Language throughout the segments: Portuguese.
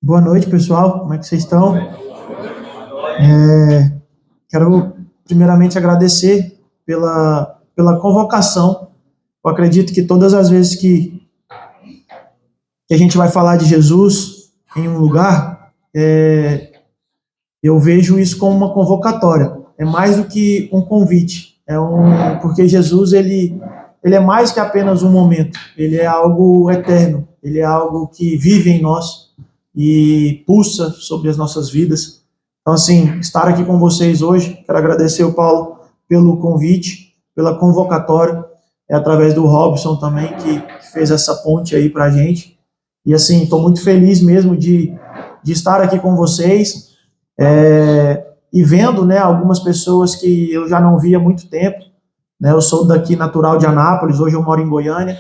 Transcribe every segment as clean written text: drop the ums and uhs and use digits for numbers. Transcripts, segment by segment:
Boa noite, pessoal. Como é que vocês estão? Quero primeiramente agradecer pela convocação. Eu acredito que todas as vezes que a gente vai falar de Jesus em um lugar, eu vejo isso como uma convocatória. É mais do que um convite. Porque Jesus ele é mais que apenas um momento. Ele é algo eterno. Ele é algo que vive em nós e pulsa sobre as nossas vidas. Então, assim, estar aqui com vocês hoje, quero agradecer o Paulo pelo convite, pela convocatória, através do Robson também, que fez essa ponte aí pra gente. E, assim, estou muito feliz mesmo de estar aqui com vocês, e vendo, né, algumas pessoas que eu já não via há muito tempo, né, eu sou daqui natural de Anápolis, hoje eu moro em Goiânia,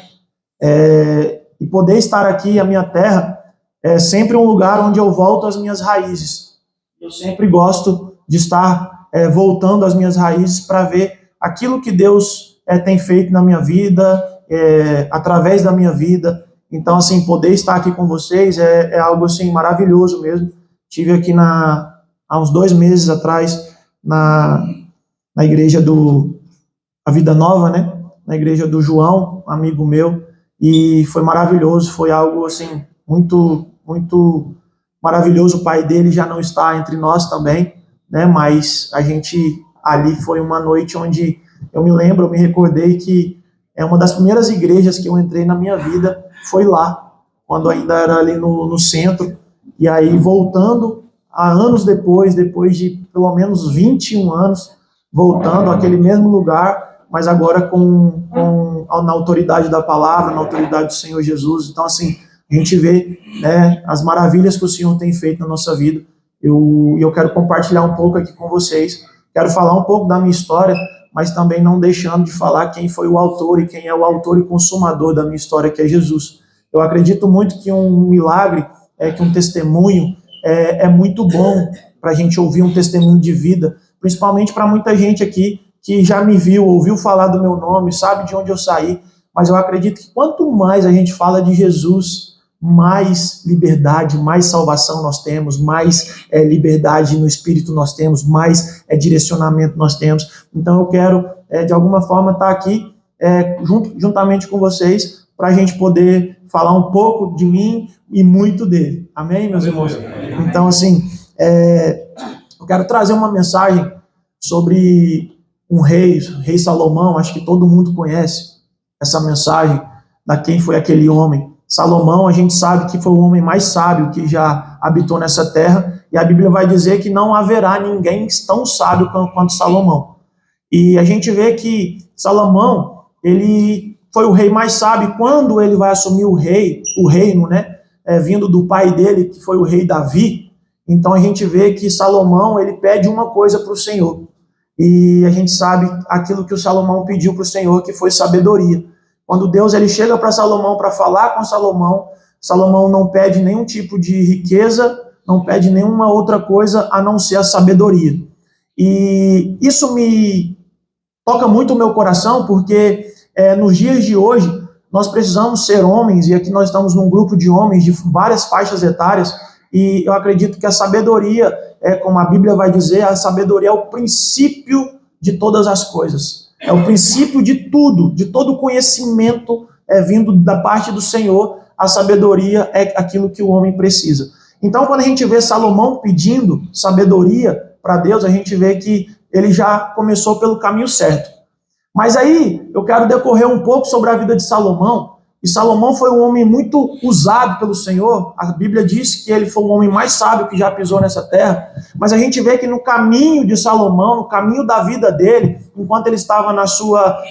e poder estar aqui, a minha terra, é sempre um lugar onde eu volto às minhas raízes. Eu sempre gosto de estar voltando às minhas raízes para ver aquilo que Deus tem feito na minha vida, através da minha vida. Então, assim, poder estar aqui com vocês é algo, assim, maravilhoso mesmo. Estive aqui há uns 2 meses atrás na igreja a Vida Nova, né? Na igreja do João, amigo meu, e foi maravilhoso, foi algo, assim, muito, muito maravilhoso. O pai dele já não está entre nós também, né? Mas a gente ali foi uma noite onde eu me recordei que uma das primeiras igrejas que eu entrei na minha vida foi lá, quando ainda era ali no centro, e aí voltando há anos depois de pelo menos 21 anos, voltando àquele mesmo lugar, mas agora na autoridade da palavra, na autoridade do Senhor Jesus. Então, assim, a gente vê, né, as maravilhas que o Senhor tem feito na nossa vida. Eu quero compartilhar um pouco aqui com vocês, quero falar um pouco da minha história, mas também não deixando de falar quem foi o autor e quem é o autor e consumador da minha história, que é Jesus. Eu acredito muito que um milagre, que um testemunho, é muito bom para a gente ouvir um testemunho de vida, principalmente para muita gente aqui que já me viu, ouviu falar do meu nome, sabe de onde eu saí, mas eu acredito que quanto mais a gente fala de Jesus, mais liberdade, mais salvação nós temos, mais liberdade no Espírito nós temos, mais direcionamento nós temos. Então eu quero, de alguma forma, estar aqui juntamente com vocês, para a gente poder falar um pouco de mim e muito dele. Amém, meus irmãos? Então, assim, eu quero trazer uma mensagem sobre um rei, o rei Salomão. Acho que todo mundo conhece essa mensagem, da quem foi aquele homem. Salomão, a gente sabe que foi o homem mais sábio que já habitou nessa terra, e a Bíblia vai dizer que não haverá ninguém tão sábio quanto Salomão. E a gente vê que Salomão, ele foi o rei mais sábio. Quando ele vai assumir o reino, né, vindo do pai dele, que foi o rei Davi, então a gente vê que Salomão, ele pede uma coisa para o Senhor. E a gente sabe aquilo que o Salomão pediu para o Senhor, que foi sabedoria. Quando Deus ele chega para Salomão para falar com Salomão, Salomão não pede nenhum tipo de riqueza, não pede nenhuma outra coisa a não ser a sabedoria. E isso me toca muito o meu coração, porque nos dias de hoje nós precisamos ser homens, e aqui nós estamos num grupo de homens de várias faixas etárias, e eu acredito que a sabedoria, como a Bíblia vai dizer, a sabedoria é o princípio de todas as coisas. É o princípio de tudo, de todo conhecimento vindo da parte do Senhor. A sabedoria é aquilo que o homem precisa. Então, quando a gente vê Salomão pedindo sabedoria para Deus, a gente vê que ele já começou pelo caminho certo. Mas aí, eu quero decorrer um pouco sobre a vida de Salomão. E Salomão foi um homem muito usado pelo Senhor. A Bíblia diz que ele foi o homem mais sábio que já pisou nessa terra. Mas a gente vê que no caminho de Salomão, no caminho da vida dele, enquanto ele estava na sua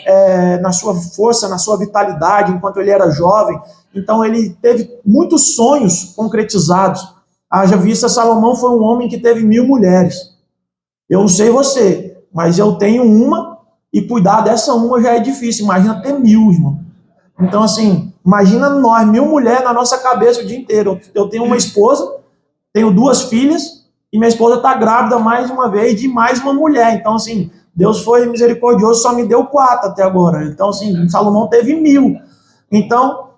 força, na sua vitalidade, enquanto ele era jovem, então ele teve muitos sonhos concretizados. Haja vista, Salomão foi um homem que teve 1000 mulheres. Eu não sei você, mas eu tenho uma, e cuidar dessa uma já é difícil. Imagina ter 1000, irmão. Então, assim, imagina nós, 1000 mulheres na nossa cabeça o dia inteiro. Eu tenho uma esposa, tenho 2 filhas, e minha esposa está grávida mais uma vez de mais uma mulher. Então, assim, Deus foi misericordioso, só me deu 4 até agora. Então, assim, Salomão teve 1000. Então,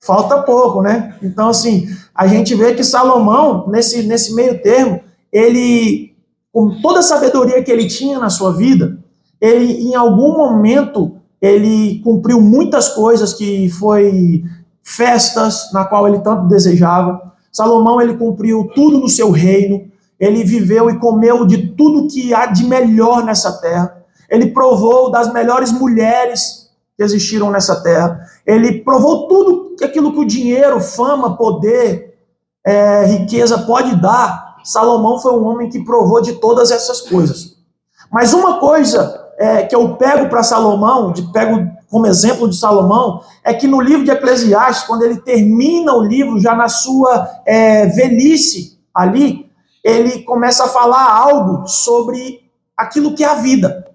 Falta pouco, né? Então, assim, a gente vê que Salomão, nesse meio termo, ele, com toda a sabedoria que ele tinha na sua vida, ele, em algum momento, ele cumpriu muitas coisas que foi festas, na qual ele tanto desejava. Salomão, ele cumpriu tudo no seu reino, ele viveu e comeu de tudo que há de melhor nessa terra. Ele provou das melhores mulheres que existiram nessa terra. Ele provou tudo aquilo que o dinheiro, fama, poder, riqueza pode dar. Salomão foi um homem que provou de todas essas coisas. Mas uma coisa que eu pego para Salomão, pego como exemplo de Salomão, é que no livro de Eclesiastes, quando ele termina o livro, já na sua velhice ali, ele começa a falar algo sobre aquilo que é a vida.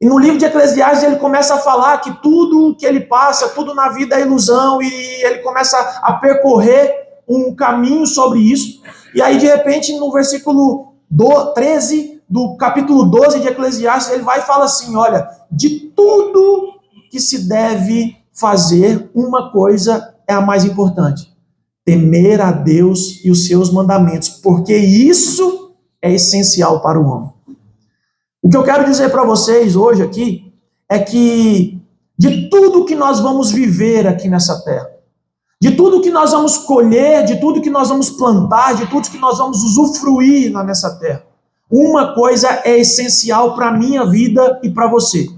E no livro de Eclesiastes ele começa a falar que tudo que ele passa, tudo na vida é ilusão, e ele começa a percorrer um caminho sobre isso. E aí, de repente, no versículo 13 do capítulo 12 de Eclesiastes, ele vai e fala assim, olha, de tudo que se deve fazer, uma coisa é a mais importante: temer a Deus e os seus mandamentos, porque isso é essencial para o homem. O que eu quero dizer para vocês hoje aqui é que de tudo que nós vamos viver aqui nessa terra, de tudo que nós vamos colher, de tudo que nós vamos plantar, de tudo que nós vamos usufruir nessa terra, uma coisa é essencial para a minha vida e para você: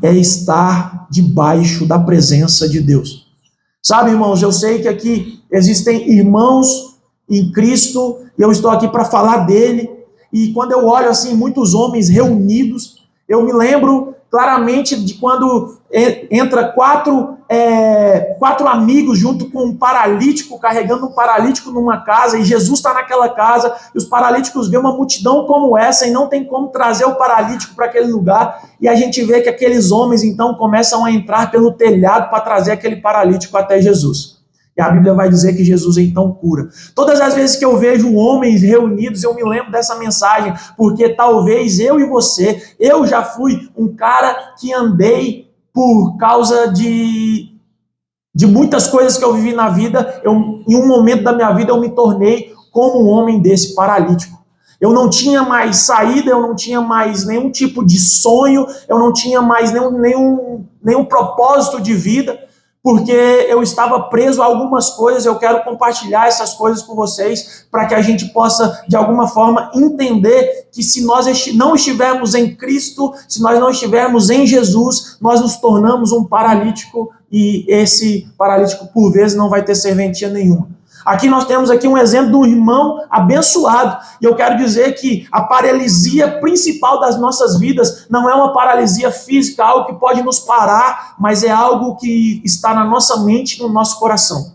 é estar debaixo da presença de Deus. Sabe, irmãos, eu sei que aqui existem irmãos em Cristo, e eu estou aqui para falar dele. E quando eu olho assim, muitos homens reunidos, eu me lembro claramente de quando entra quatro amigos junto com um paralítico, carregando um paralítico numa casa, e Jesus está naquela casa, e os paralíticos vêem uma multidão como essa, e não tem como trazer o paralítico para aquele lugar, e a gente vê que aqueles homens então começam a entrar pelo telhado para trazer aquele paralítico até Jesus. E a Bíblia vai dizer que Jesus então cura. Todas as vezes que eu vejo homens reunidos, eu me lembro dessa mensagem, porque talvez eu e você, eu já fui um cara que andei por causa de muitas coisas que eu vivi na vida. Em um momento da minha vida eu me tornei como um homem desse, paralítico. Eu não tinha mais saída, eu não tinha mais nenhum tipo de sonho, eu não tinha mais nenhum propósito de vida, porque eu estava preso a algumas coisas. Eu quero compartilhar essas coisas com vocês, para que a gente possa, de alguma forma, entender que se nós não estivermos em Cristo, se nós não estivermos em Jesus, nós nos tornamos um paralítico, e esse paralítico, por vezes, não vai ter serventia nenhuma. Aqui nós temos aqui um exemplo de um irmão abençoado, e eu quero dizer que a paralisia principal das nossas vidas não é uma paralisia física, algo que pode nos parar, mas é algo que está na nossa mente, no nosso coração.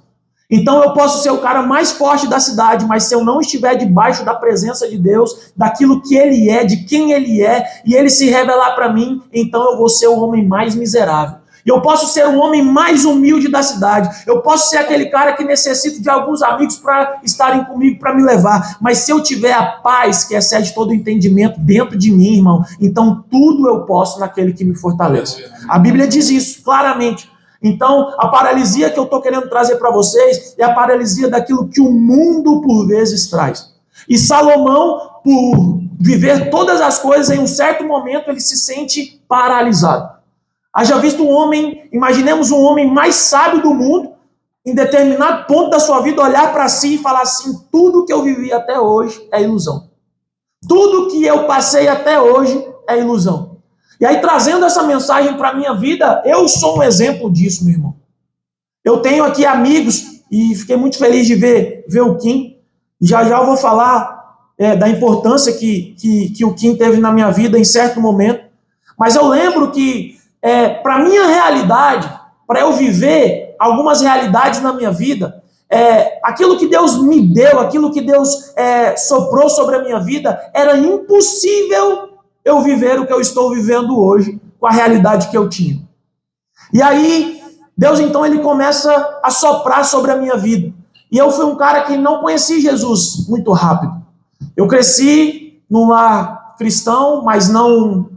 Então eu posso ser o cara mais forte da cidade, mas se eu não estiver debaixo da presença de Deus, daquilo que Ele é, de quem Ele é, e Ele se revelar para mim, então eu vou ser o homem mais miserável. E eu posso ser o homem mais humilde da cidade. Eu posso ser aquele cara que necessita de alguns amigos para estarem comigo, para me levar. Mas se eu tiver a paz que excede todo o entendimento dentro de mim, irmão, então tudo eu posso naquele que me fortalece. A Bíblia diz isso claramente. Então, a paralisia que eu estou querendo trazer para vocês é a paralisia daquilo que o mundo por vezes traz. E Salomão, por viver todas as coisas, em um certo momento ele se sente paralisado. Haja visto um homem, imaginemos um homem mais sábio do mundo, em determinado ponto da sua vida, olhar para si e falar assim: tudo que eu vivi até hoje é ilusão. Tudo que eu passei até hoje é ilusão. E aí, trazendo essa mensagem para a minha vida, eu sou um exemplo disso, meu irmão. Eu tenho aqui amigos, e fiquei muito feliz de ver o Kim. Já eu vou falar da importância que o Kim teve na minha vida em certo momento. Mas eu lembro que, para a minha realidade, para eu viver algumas realidades na minha vida, aquilo que Deus me deu, aquilo que Deus soprou sobre a minha vida, era impossível eu viver o que eu estou vivendo hoje com a realidade que eu tinha. E aí, Deus então ele começa a soprar sobre a minha vida. E eu fui um cara que não conheci Jesus muito rápido. Eu cresci num lar cristão, mas não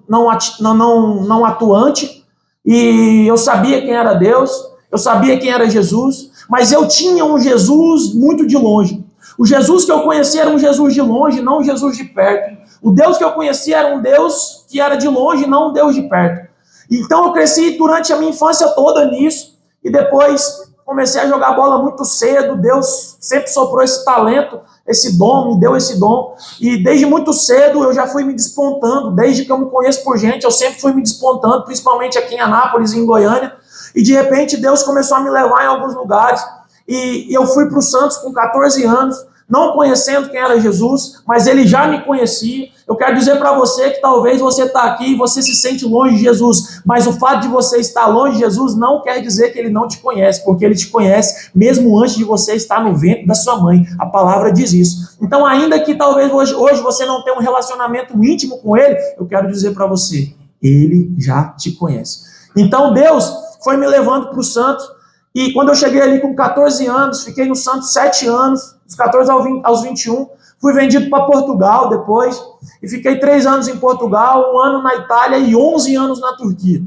atuante, e eu sabia quem era Deus. eu sabia quem era Jesus, mas eu tinha um Jesus muito de longe. O Jesus que eu conhecia era um Jesus de longe, não um Jesus de perto. O Deus que eu conhecia era um Deus que era de longe, não um Deus de perto. Então eu cresci durante a minha infância toda nisso, e depois comecei a jogar bola muito cedo. Deus sempre soprou esse talento, esse dom, me deu esse dom, e desde muito cedo eu já fui me despontando. Desde que eu me conheço por gente, eu sempre fui me despontando, principalmente aqui em Anápolis, em Goiânia, e de repente Deus começou a me levar em alguns lugares, e eu fui para o Santos com 14 anos, não conhecendo quem era Jesus, mas ele já me conhecia. Eu quero dizer para você que talvez você está aqui e você se sente longe de Jesus, mas o fato de você estar longe de Jesus não quer dizer que ele não te conhece, porque ele te conhece mesmo antes de você estar no ventre da sua mãe. A palavra diz isso. Então, ainda que talvez hoje você não tenha um relacionamento íntimo com ele, eu quero dizer para você, ele já te conhece. Então, Deus foi me levando para o Santos, e quando eu cheguei ali com 14 anos, fiquei no Santos 7 anos, dos 14 aos 21, fui vendido para Portugal depois, e fiquei 3 anos em Portugal, 1 ano na Itália e 11 anos na Turquia.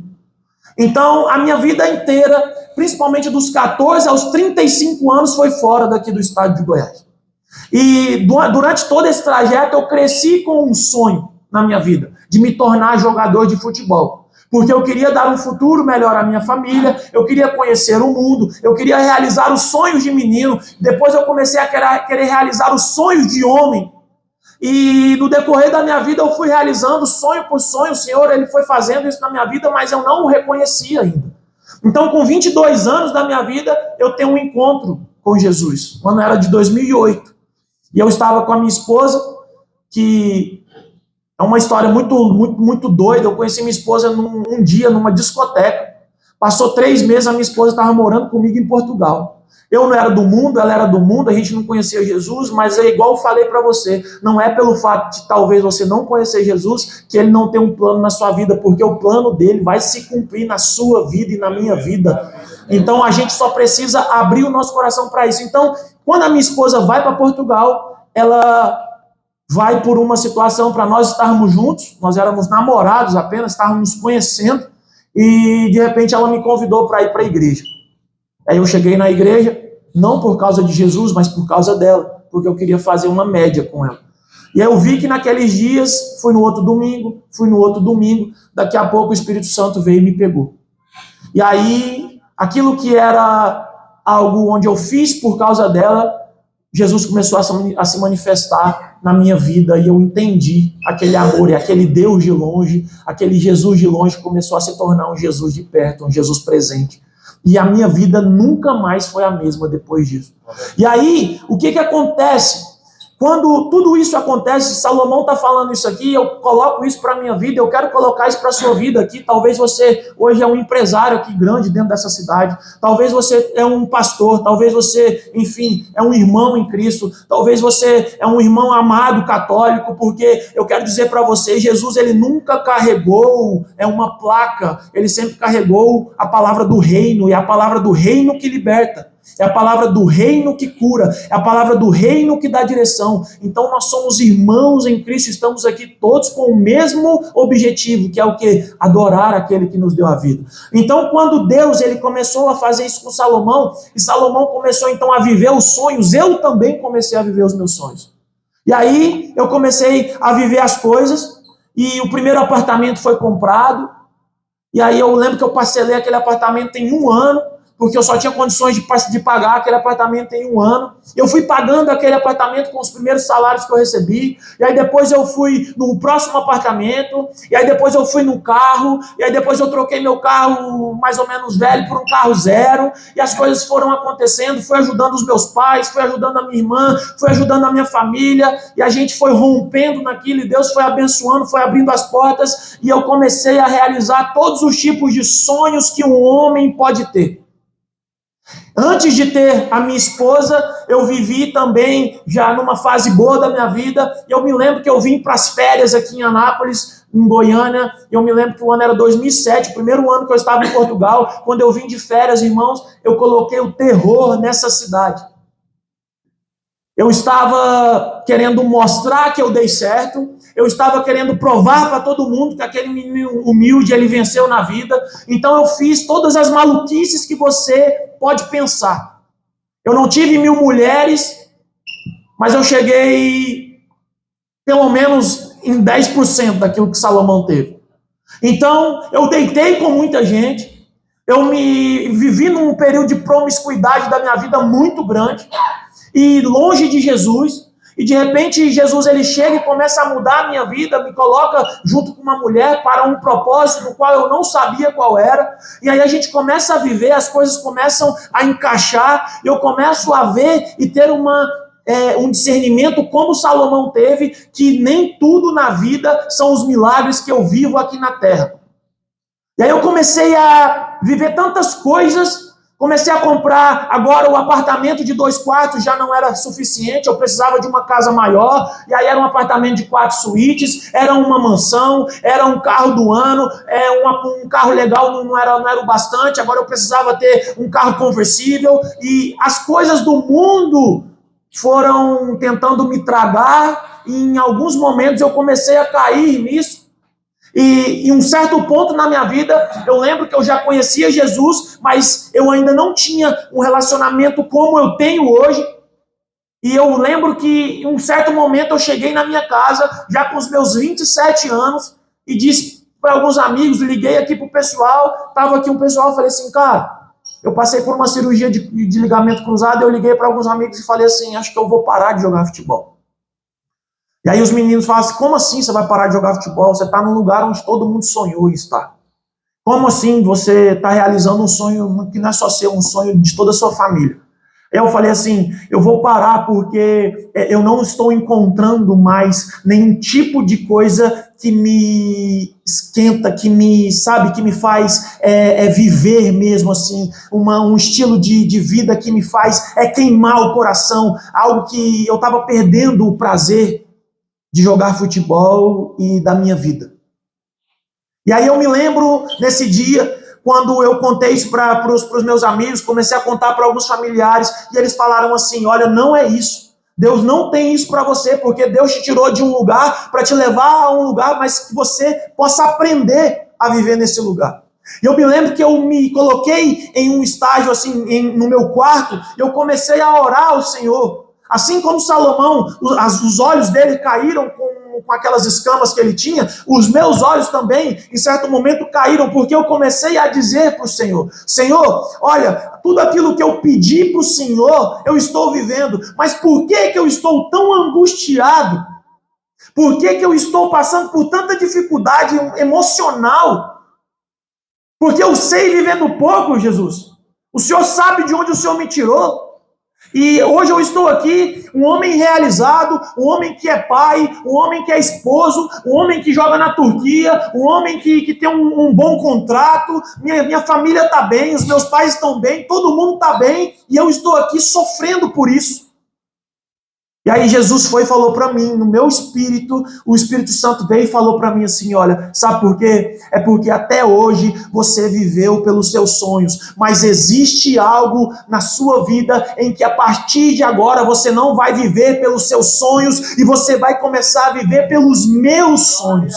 Então, a minha vida inteira, principalmente dos 14 aos 35 anos, foi fora daqui do estado de Goiás. E durante todo esse trajeto, eu cresci com um sonho na minha vida, de me tornar jogador de futebol. Porque eu queria dar um futuro melhor à minha família, eu queria conhecer o mundo, eu queria realizar os sonhos de menino. Depois eu comecei a querer realizar os sonhos de homem. E no decorrer da minha vida eu fui realizando sonho por sonho. O Senhor, ele foi fazendo isso na minha vida, mas eu não o reconhecia ainda. Então, com 22 anos da minha vida, eu tenho um encontro com Jesus. O ano era de 2008. E eu estava com a minha esposa, que é uma história muito doida. Eu conheci minha esposa um dia numa discoteca. Passou 3 meses, a minha esposa estava morando comigo em Portugal. Eu não era do mundo, ela era do mundo, a gente não conhecia Jesus, mas é igual eu falei para você, não é pelo fato de talvez você não conhecer Jesus que ele não tem um plano na sua vida, porque o plano dele vai se cumprir na sua vida e na minha vida. Então a gente só precisa abrir o nosso coração para isso. Então, quando a minha esposa vai para Portugal, ela vai por uma situação para nós estarmos juntos. Nós éramos namorados apenas, estávamos nos conhecendo, e de repente ela me convidou para ir para a igreja. Aí eu cheguei na igreja, não por causa de Jesus, mas por causa dela, porque eu queria fazer uma média com ela. E aí eu vi que naqueles dias, fui no outro domingo, daqui a pouco o Espírito Santo veio e me pegou. E aí, aquilo que era algo onde eu fiz por causa dela, Jesus começou a se manifestar na minha vida, e eu entendi aquele amor e aquele Deus de longe, aquele Jesus de longe começou a se tornar um Jesus de perto, um Jesus presente. E a minha vida nunca mais foi a mesma depois disso. E aí, o que acontece? Quando tudo isso acontece, Salomão está falando isso aqui, eu coloco isso para a minha vida, eu quero colocar isso para a sua vida aqui. Talvez você hoje é um empresário aqui grande dentro dessa cidade, talvez você é um pastor, talvez você, enfim, é um irmão em Cristo, talvez você é um irmão amado católico, porque eu quero dizer para você, Jesus, ele nunca carregou uma placa, ele sempre carregou a palavra do reino, e a palavra do reino que liberta. É a palavra do reino que cura, é a palavra do reino que dá direção. Então nós somos irmãos em Cristo, estamos aqui todos com o mesmo objetivo, que é o quê? Adorar aquele que nos deu a vida. Então quando Deus ele começou a fazer isso com Salomão, e Salomão começou então a viver os sonhos, eu também comecei a viver os meus sonhos. E aí eu comecei a viver as coisas, e o primeiro apartamento foi comprado, e aí eu lembro que eu parcelei aquele apartamento em 1 ano, porque eu só tinha condições de pagar aquele apartamento em 1 ano. Eu fui pagando aquele apartamento com os primeiros salários que eu recebi, e aí depois eu fui no próximo apartamento, e aí depois eu fui no carro, e aí depois eu troquei meu carro mais ou menos velho por um carro zero, e as coisas foram acontecendo, fui ajudando os meus pais, fui ajudando a minha irmã, fui ajudando a minha família, e a gente foi rompendo naquilo, e Deus foi abençoando, foi abrindo as portas, e eu comecei a realizar todos os tipos de sonhos que um homem pode ter. Antes de ter a minha esposa, eu vivi também já numa fase boa da minha vida. Eu me lembro que eu vim para as férias aqui em Anápolis, em Goiânia. Eu me lembro que o ano era 2007, o primeiro ano que eu estava em Portugal. Quando eu vim de férias, irmãos, eu coloquei o terror nessa cidade. Eu estava querendo mostrar que eu dei certo. Eu estava querendo provar para todo mundo que aquele menino humilde, ele venceu na vida. Então eu fiz todas as maluquices que você pode pensar. Eu não tive 1000 mulheres, mas eu cheguei pelo menos em 10% daquilo que Salomão teve. Então eu deitei com muita gente. Eu me vivi num período de promiscuidade da minha vida muito grande. E longe de Jesus, e de repente Jesus ele chega e começa a mudar a minha vida, me coloca junto com uma mulher para um propósito do qual eu não sabia qual era, e aí a gente começa a viver, as coisas começam a encaixar, eu começo a ver e ter um discernimento como Salomão teve, que nem tudo na vida são os milagres que eu vivo aqui na terra. E aí eu comecei a viver tantas coisas. Comecei a comprar, agora o apartamento de 2 quartos já não era suficiente, eu precisava de uma casa maior, e aí era um apartamento de 4 suítes, era uma mansão, era um carro do ano, um carro legal não era o bastante, agora eu precisava ter um carro conversível, e as coisas do mundo foram tentando me tragar, e em alguns momentos eu comecei a cair nisso. E em um certo ponto na minha vida, eu lembro que eu já conhecia Jesus, mas eu ainda não tinha um relacionamento como eu tenho hoje. E eu lembro que em um certo momento eu cheguei na minha casa, já com os meus 27 anos, e disse para alguns amigos, liguei aqui para o pessoal, estava aqui um pessoal, falei assim, cara, eu passei por uma cirurgia de ligamento cruzado, eu liguei para alguns amigos e falei assim, acho que eu vou parar de jogar futebol. E aí os meninos falam assim, como assim você vai parar de jogar futebol? Você está num lugar onde todo mundo sonhou em estar. Como assim você está realizando um sonho que não é só seu, um sonho de toda a sua família? Eu falei assim, eu vou parar porque eu não estou encontrando mais nenhum tipo de coisa que me esquenta, que me faz viver mesmo assim, um estilo de vida que me faz queimar o coração, algo que eu estava perdendo o prazer de jogar futebol e da minha vida. E aí eu me lembro nesse dia, quando eu contei isso para os meus amigos, comecei a contar para alguns familiares, e eles falaram assim, olha, não é isso. Deus não tem isso para você, porque Deus te tirou de um lugar para te levar a um lugar, mas que você possa aprender a viver nesse lugar. E eu me lembro que eu me coloquei em um estágio assim, no meu quarto, e eu comecei a orar ao Senhor. Assim como Salomão, os olhos dele caíram com aquelas escamas que ele tinha, os meus olhos também, em certo momento, caíram, porque eu comecei a dizer para o Senhor, Senhor, olha, tudo aquilo que eu pedi para o Senhor, eu estou vivendo, mas por que eu estou tão angustiado? Por que eu estou passando por tanta dificuldade emocional? Porque eu sei vivendo pouco, Jesus. O Senhor sabe de onde o Senhor me tirou. E hoje eu estou aqui, um homem realizado, um homem que é pai, um homem que é esposo, um homem que joga na Turquia, um homem que tem um bom contrato, minha família está bem, os meus pais estão bem, todo mundo está bem, e eu estou aqui sofrendo por isso. E aí Jesus foi e falou para mim, no meu espírito, o Espírito Santo veio e falou para mim assim, olha, sabe por quê? É porque até hoje você viveu pelos seus sonhos, mas existe algo na sua vida em que a partir de agora você não vai viver pelos seus sonhos e você vai começar a viver pelos meus sonhos.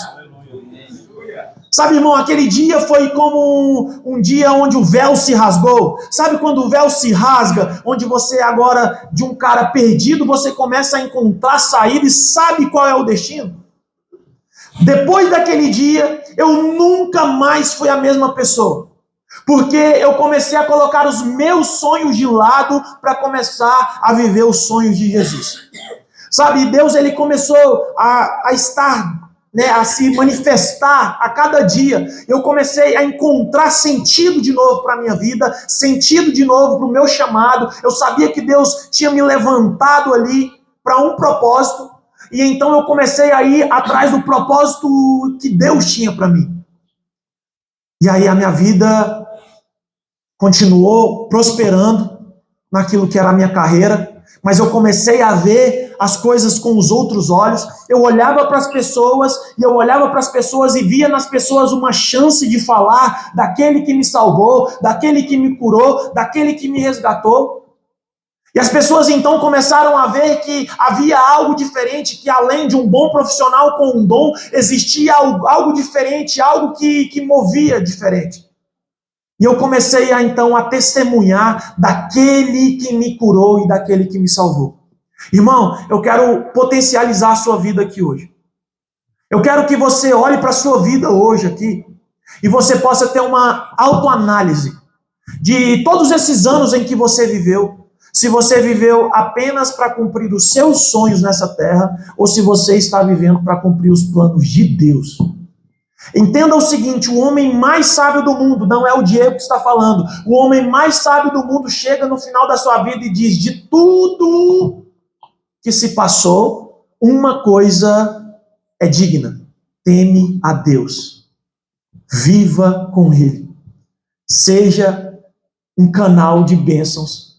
Sabe, irmão, aquele dia foi como um dia onde o véu se rasgou. Sabe quando o véu se rasga, onde você agora, de um cara perdido, você começa a encontrar saída e sabe qual é o destino? Depois daquele dia, eu nunca mais fui a mesma pessoa. Porque eu comecei a colocar os meus sonhos de lado para começar a viver os sonhos de Jesus. Sabe, Deus ele começou a estar... a se manifestar a cada dia. Eu comecei a encontrar sentido de novo para a minha vida, sentido de novo para o meu chamado. Eu sabia que Deus tinha me levantado ali para um propósito, e então eu comecei a ir atrás do propósito que Deus tinha para mim. E aí a minha vida continuou prosperando naquilo que era a minha carreira, mas eu comecei a ver as coisas com os outros olhos. Eu olhava para as pessoas, e via nas pessoas uma chance de falar daquele que me salvou, daquele que me curou, daquele que me resgatou. E as pessoas então começaram a ver que havia algo diferente, que além de um bom profissional com um dom, existia algo diferente, algo que movia diferente. E eu comecei então a testemunhar daquele que me curou e daquele que me salvou. Irmão, eu quero potencializar a sua vida aqui hoje. Eu quero que você olhe para a sua vida hoje aqui e você possa ter uma autoanálise de todos esses anos em que você viveu. Se você viveu apenas para cumprir os seus sonhos nessa terra ou se você está vivendo para cumprir os planos de Deus. Entenda o seguinte, o homem mais sábio do mundo, não é o Diego que está falando, o homem mais sábio do mundo chega no final da sua vida e diz, de tudo que se passou, uma coisa é digna, teme a Deus, viva com Ele, seja um canal de bênçãos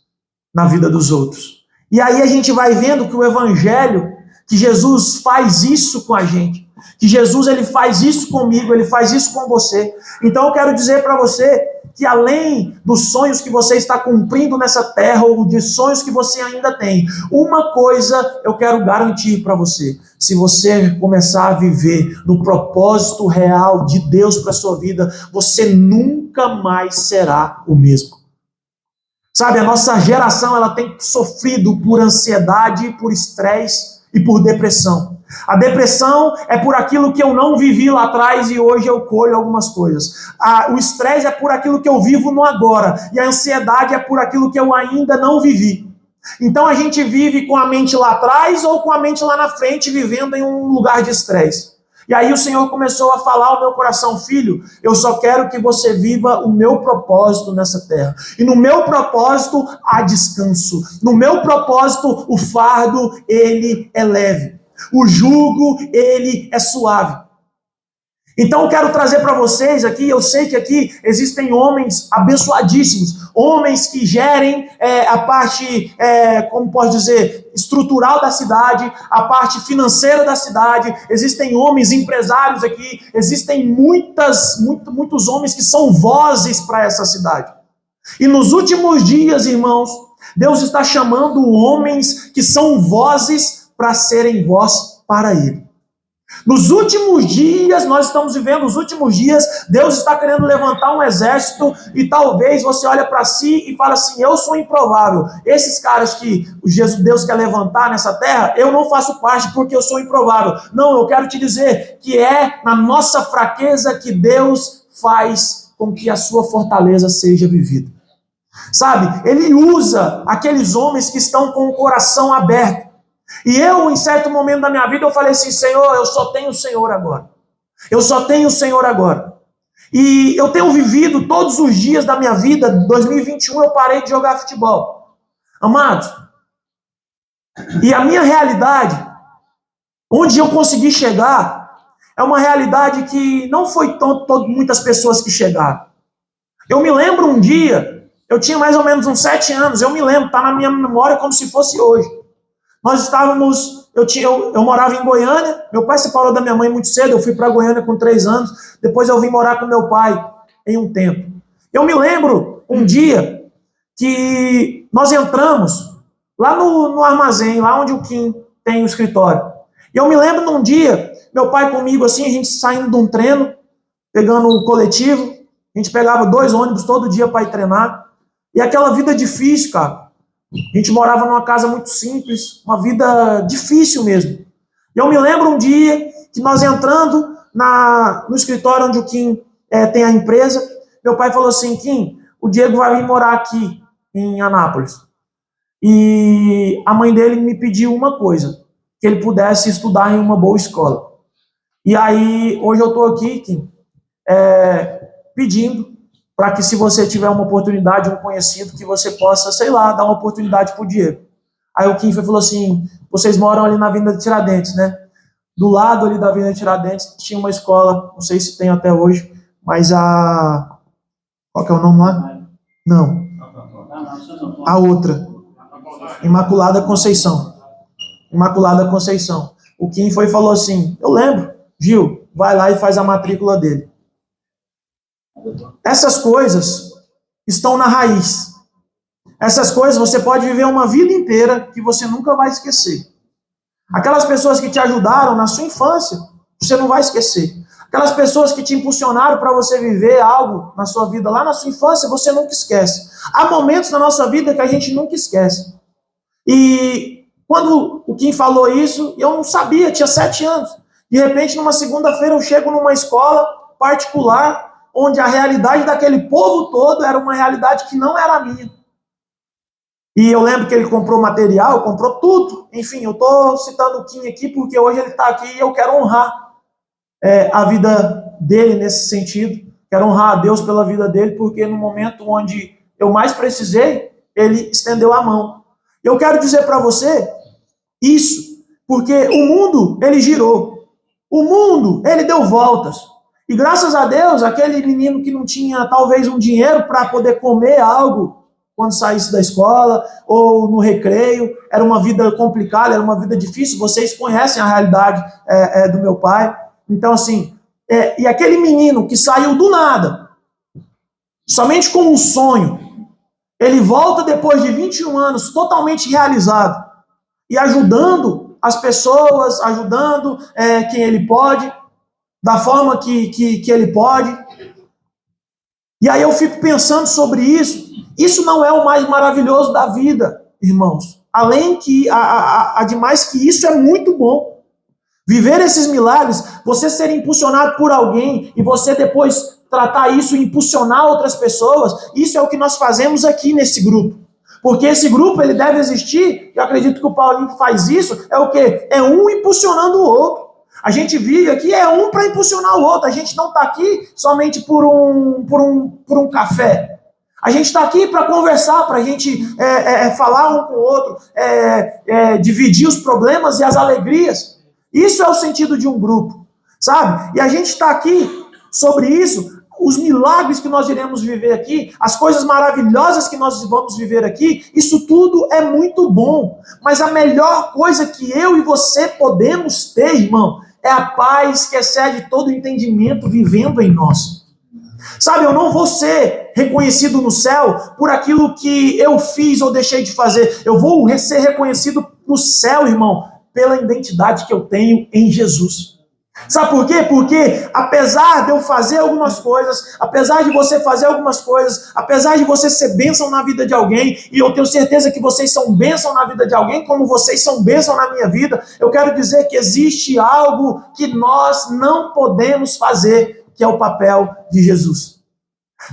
na vida dos outros. E aí a gente vai vendo que o Evangelho, que Jesus faz isso com a gente, que Jesus ele faz isso comigo, ele faz isso com você. Então eu quero dizer para você que além dos sonhos que você está cumprindo nessa terra ou de sonhos que você ainda tem, uma coisa eu quero garantir para você: se você começar a viver no propósito real de Deus para a sua vida, você nunca mais será o mesmo. Sabe, a nossa geração ela tem sofrido por ansiedade, por estresse e por depressão. A depressão é por aquilo que eu não vivi lá atrás e hoje eu colho algumas coisas. O estresse é por aquilo que eu vivo no agora. E a ansiedade é por aquilo que eu ainda não vivi. Então a gente vive com a mente lá atrás ou com a mente lá na frente, vivendo em um lugar de estresse. E aí o Senhor começou a falar ao meu coração: filho, eu só quero que você viva o meu propósito nessa terra. E no meu propósito há descanso. No meu propósito o fardo, ele é leve. O jugo, ele é suave. Então eu quero trazer para vocês aqui, eu sei que aqui existem homens abençoadíssimos, homens que gerem a parte, como posso dizer, estrutural da cidade, a parte financeira da cidade, existem homens empresários aqui, existem muitos homens que são vozes para essa cidade. E nos últimos dias, irmãos, Deus está chamando homens que são vozes para serem voz para Ele. Nos últimos dias, nós estamos vivendo os últimos dias, Deus está querendo levantar um exército e talvez você olhe para si e fala assim: eu sou improvável. Esses caras que Deus quer levantar nessa terra, eu não faço parte porque eu sou improvável. Não, eu quero te dizer que é na nossa fraqueza que Deus faz com que a sua fortaleza seja vivida. Sabe, Ele usa aqueles homens que estão com o coração aberto. E eu, em certo momento da minha vida, eu falei assim: Senhor, eu só tenho o Senhor agora. Eu só tenho o Senhor agora. E eu tenho vivido todos os dias da minha vida. 2021 eu parei de jogar futebol. Amados, e a minha realidade, onde eu consegui chegar, é uma realidade que não foi muitas pessoas que chegaram. Eu me lembro um dia, eu tinha mais ou menos uns 7 anos, eu me lembro, está na minha memória como se fosse hoje. Nós estávamos, eu morava em Goiânia, meu pai se separou da minha mãe muito cedo, eu fui para Goiânia com 3 anos, depois eu vim morar com meu pai em um tempo. Eu me lembro um dia que nós entramos lá no armazém, lá onde o Kim tem o escritório. E eu me lembro num dia, meu pai comigo assim, a gente saindo de um treino, pegando o coletivo, a gente pegava 2 ônibus todo dia para ir treinar, e aquela vida difícil, cara. A gente morava numa casa muito simples, uma vida difícil mesmo. E eu me lembro um dia que nós entrando no escritório onde o Kim tem a empresa, meu pai falou assim: Kim, o Diego vai vir morar aqui em Anápolis. E a mãe dele me pediu uma coisa, que ele pudesse estudar em uma boa escola. E aí, hoje eu estou aqui, Kim, pedindo para que, se você tiver uma oportunidade, um conhecido, que você possa, sei lá, dar uma oportunidade para o Diego. Aí o Kim falou assim: vocês moram ali na Avenida de Tiradentes, né? Do lado ali da Avenida de Tiradentes tinha uma escola, não sei se tem até hoje, mas qual que é o nome lá? Não. A outra. Imaculada Conceição. Imaculada Conceição. O Kim foi e falou assim: eu lembro, Gil, vai lá e faz a matrícula dele. Essas coisas estão na raiz. Essas coisas você pode viver uma vida inteira que você nunca vai esquecer. Aquelas pessoas que te ajudaram na sua infância, você não vai esquecer. Aquelas pessoas que te impulsionaram para você viver algo na sua vida lá na sua infância, você nunca esquece. Há momentos na nossa vida que a gente nunca esquece. E quando o Kim falou isso, eu não sabia, tinha 7 anos. De repente, numa segunda-feira, eu chego numa escola particular, onde a realidade daquele povo todo era uma realidade que não era a minha. E eu lembro que ele comprou material, comprou tudo. Enfim, eu estou citando o Kim aqui porque hoje ele está aqui e eu quero honrar a vida dele nesse sentido. Quero honrar a Deus pela vida dele, porque no momento onde eu mais precisei, ele estendeu a mão. Eu quero dizer para você isso, porque o mundo, ele girou. O mundo, ele deu voltas. E graças a Deus, aquele menino que não tinha talvez um dinheiro para poder comer algo quando saísse da escola ou no recreio, era uma vida complicada, era uma vida difícil. Vocês conhecem a realidade do meu pai. Então, assim, e aquele menino que saiu do nada, somente com um sonho, ele volta depois de 21 anos totalmente realizado e ajudando as pessoas, ajudando quem ele pode, da forma que ele pode. E aí eu fico pensando sobre isso. Isso não é o mais maravilhoso da vida, irmãos. Além que, ademais que isso é muito bom. Viver esses milagres, você ser impulsionado por alguém e você depois tratar isso e impulsionar outras pessoas, isso é o que nós fazemos aqui nesse grupo. Porque esse grupo, ele deve existir, eu acredito que o Paulinho faz isso, é o quê? É um impulsionando o outro. A gente vive aqui, é um para impulsionar o outro. A gente não está aqui somente por um café. A gente está aqui para conversar, para a gente falar um com o outro, dividir os problemas e as alegrias. Isso é o sentido de um grupo, sabe? E a gente está aqui sobre isso, os milagres que nós iremos viver aqui, as coisas maravilhosas que nós vamos viver aqui, isso tudo é muito bom. Mas a melhor coisa que eu e você podemos ter, irmão, é a paz que excede todo entendimento vivendo em nós. Sabe, eu não vou ser reconhecido no céu por aquilo que eu fiz ou deixei de fazer. Eu vou ser reconhecido no céu, irmão, pela identidade que eu tenho em Jesus. Sabe por quê? Porque apesar de eu fazer algumas coisas, apesar de você fazer algumas coisas, apesar de você ser bênção na vida de alguém, e eu tenho certeza que vocês são bênção na vida de alguém, como vocês são bênção na minha vida, eu quero dizer que existe algo que nós não podemos fazer, que é o papel de Jesus.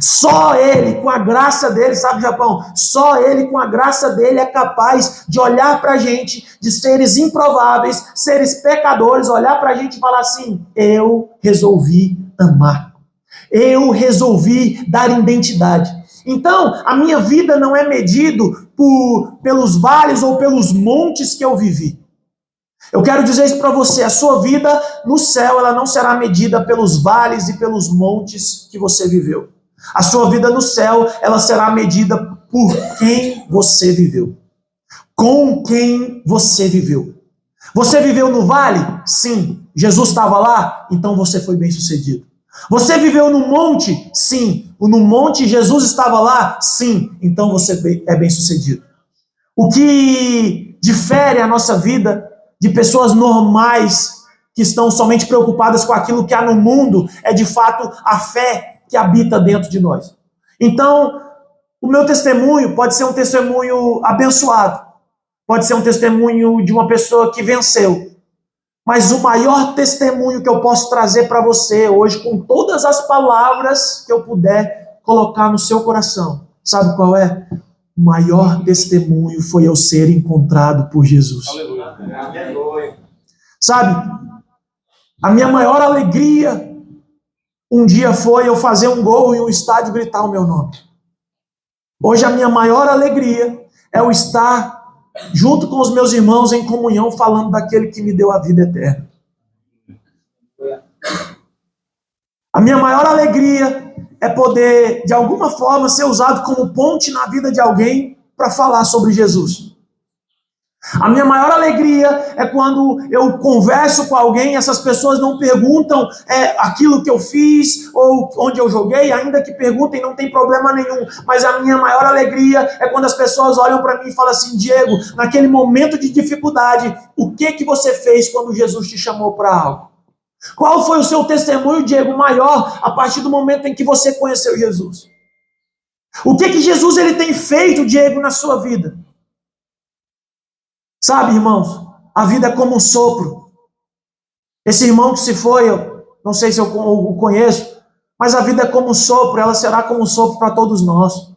Só Ele, com a graça dele, sabe, Japão? Só Ele, com a graça dele, é capaz de olhar pra gente, de seres improváveis, seres pecadores, olhar pra gente e falar assim: eu resolvi amar. Eu resolvi dar identidade. Então, a minha vida não é medido pelos vales ou pelos montes que eu vivi. Eu quero dizer isso para você: a sua vida no céu, ela não será medida pelos vales e pelos montes que você viveu. A sua vida no céu, ela será medida por quem você viveu. Com quem você viveu. Você viveu no vale? Sim. Jesus estava lá? Então você foi bem sucedido. Você viveu no monte? Sim. No monte Jesus estava lá? Sim. Então você é bem sucedido. O que difere a nossa vida de pessoas normais que estão somente preocupadas com aquilo que há no mundo é de fato a fé que habita dentro de nós. Então, o meu testemunho pode ser um testemunho abençoado, pode ser um testemunho de uma pessoa que venceu, mas o maior testemunho que eu posso trazer para você hoje, com todas as palavras que eu puder colocar no seu coração, sabe qual é? O maior testemunho foi eu ser encontrado por Jesus. Aleluia. Sabe, a minha maior alegria um dia foi eu fazer um gol em um estádio e gritar o meu nome. Hoje a minha maior alegria é eu estar junto com os meus irmãos em comunhão, falando daquele que me deu a vida eterna. A minha maior alegria é poder, de alguma forma, ser usado como ponte na vida de alguém para falar sobre Jesus. A minha maior alegria é quando eu converso com alguém, essas pessoas não perguntam aquilo que eu fiz ou onde eu joguei, ainda que perguntem, não tem problema nenhum. Mas a minha maior alegria é quando as pessoas olham para mim e falam assim: Diego, naquele momento de dificuldade, o que você fez quando Jesus te chamou para algo? Qual foi o seu testemunho, Diego, maior a partir do momento em que você conheceu Jesus? O que Jesus ele tem feito, Diego, na sua vida? Sabe, irmãos, a vida é como um sopro. Esse irmão que se foi, eu não sei se eu o conheço, mas a vida é como um sopro, ela será como um sopro para todos nós.